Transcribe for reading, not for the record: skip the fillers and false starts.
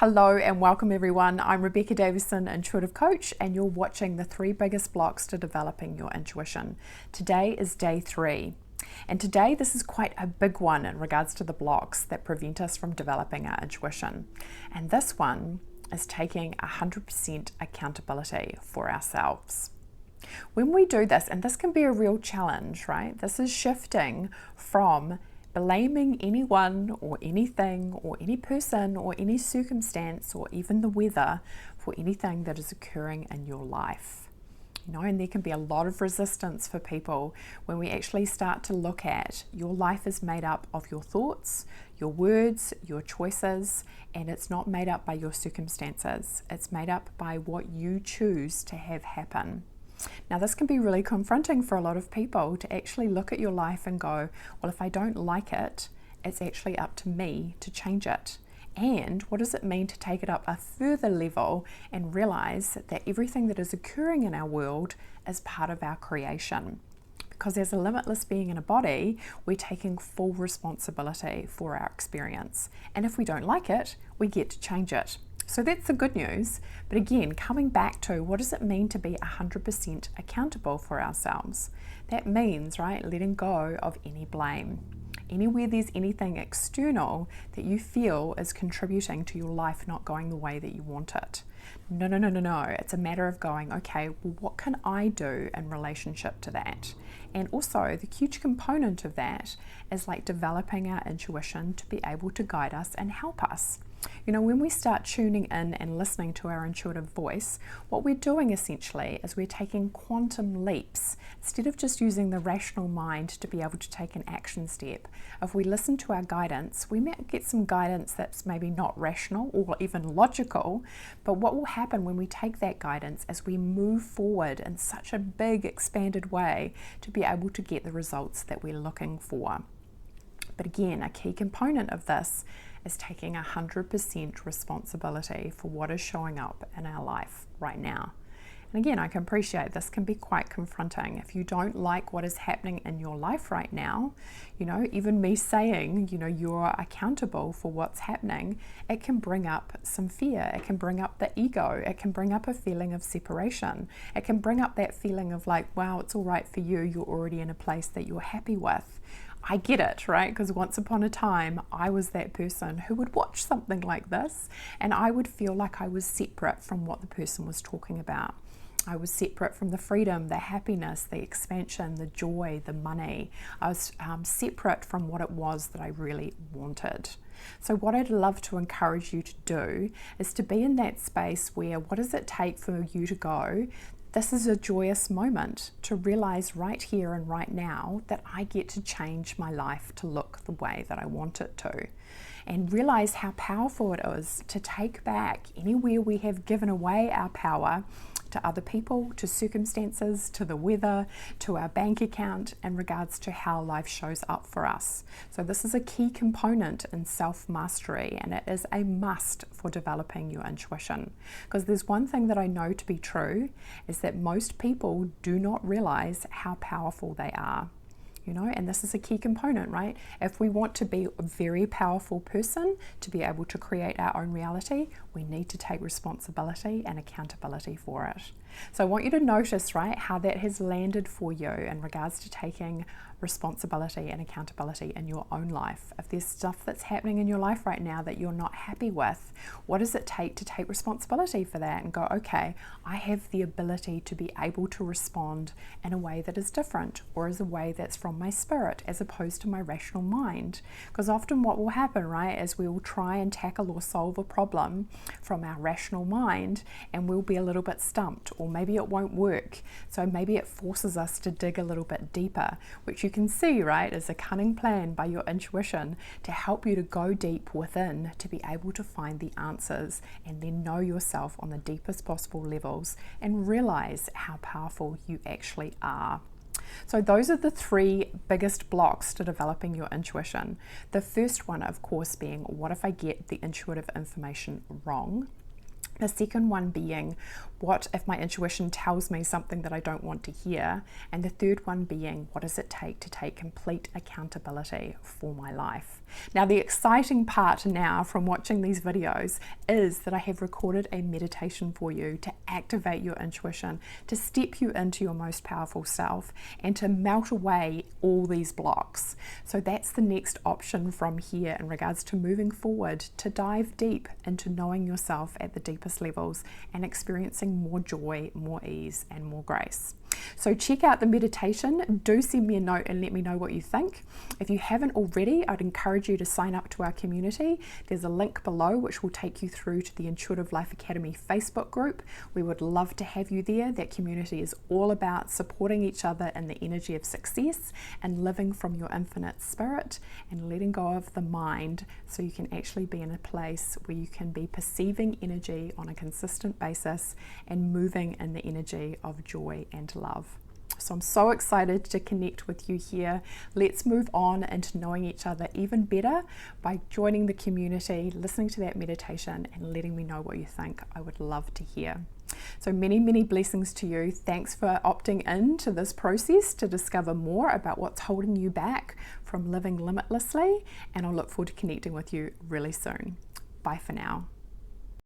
Hello and welcome everyone. I'm Rebecca Davison, Intuitive Coach, and you're watching the 3 biggest blocks to developing your intuition. Today is day 3. And today this is quite a big one in regards to the blocks that prevent us from developing our intuition. And this one is taking 100% accountability for ourselves. When we do this, and this can be a real challenge, right? This is shifting from blaming anyone or anything or any person or any circumstance or even the weather for anything that is occurring in your life. And there can be a lot of resistance for people when we actually start to look at your life is made up of your thoughts, your words, your choices, and it's not made up by your circumstances. It's made up by what you choose to have happen. Now, this can be really confronting for a lot of people to actually look at your life and go, well, if I don't like it, it's actually up to me to change it. And what does it mean to take it up a further level and realize that everything that is occurring in our world is part of our creation? Because as a limitless being in a body, we're taking full responsibility for our experience. And if we don't like it, we get to change it. So that's the good news. But again, coming back to what does it mean to be 100% accountable for ourselves? That means, right, letting go of any blame. Anywhere there's anything external that you feel is contributing to your life not going the way that you want it. No. It's a matter of going, okay, well, what can I do in relationship to that? And also the huge component of that is like developing our intuition to be able to guide us and help us. When we start tuning in and listening to our intuitive voice, what we're doing essentially is we're taking quantum leaps. Instead of just using the rational mind to be able to take an action step, if we listen to our guidance, we might get some guidance that's maybe not rational or even logical, but what will happen when we take that guidance is we move forward in such a big, expanded way to be able to get the results that we're looking for. But again, a key component of this is taking 100% responsibility for what is showing up in our life right now. And again, I can appreciate this can be quite confronting. If you don't like what is happening in your life right now, even me saying, you're accountable for what's happening, it can bring up some fear. It can bring up the ego. It can bring up a feeling of separation. It can bring up that feeling of like, wow, it's all right for you. You're already in a place that you're happy with. I get it, right? Because once upon a time, I was that person who would watch something like this and I would feel like I was separate from what the person was talking about. I was separate from the freedom, the happiness, the expansion, the joy, the money. I was separate from what it was that I really wanted. So what I'd love to encourage you to do is to be in that space where what does it take for you to go, this is a joyous moment to realize right here and right now that I get to change my life to look the way that I want it to. And realize how powerful it is to take back anywhere we have given away our power to other people, to circumstances, to the weather, to our bank account in regards to how life shows up for us. So this is a key component in self-mastery, and it is a must for developing your intuition. Because there's one thing that I know to be true is that most people do not realize how powerful they are. And this is a key component, right? If we want to be a very powerful person, to be able to create our own reality, we need to take responsibility and accountability for it. So I want you to notice, right, how that has landed for you in regards to taking responsibility and accountability in your own life. If there's stuff that's happening in your life right now that you're not happy with, what does it take to take responsibility for that and go, okay, I have the ability to be able to respond in a way that is different or as a way that's from my spirit as opposed to my rational mind. Because often what will happen, right, is we will try and tackle or solve a problem from our rational mind and we'll be a little bit stumped, or maybe it won't work. So maybe it forces us to dig a little bit deeper, which you can see, right, is a cunning plan by your intuition to help you to go deep within to be able to find the answers and then know yourself on the deepest possible levels and realize how powerful you actually are. So those are the 3 biggest blocks to developing your intuition. The first one, of course, being what if I get the intuitive information wrong? The second one being, what if my intuition tells me something that I don't want to hear? And the third one being, what does it take to take complete accountability for my life? Now, the exciting part now from watching these videos is that I have recorded a meditation for you to activate your intuition, to step you into your most powerful self, and to melt away all these blocks. So that's the next option from here in regards to moving forward, to dive deep into knowing yourself at the deepest levels and experiencing more joy, more ease, and more grace. So check out the meditation. Do send me a note and let me know what you think. If you haven't already, I'd encourage you to sign up to our community. There's a link below which will take you through to the Intuitive Life Academy Facebook group. We would love to have you there. That community is all about supporting each other in the energy of success and living from your infinite spirit and letting go of the mind, so you can actually be in a place where you can be perceiving energy on a consistent basis and moving in the energy of joy and love. So I'm so excited to connect with you here. Let's move on into knowing each other even better by joining the community, listening to that meditation, and letting me know what you think. I would love to hear. So many, many blessings to you. Thanks for opting in to this process to discover more about what's holding you back from living limitlessly, and I'll look forward to connecting with you really soon. Bye for now.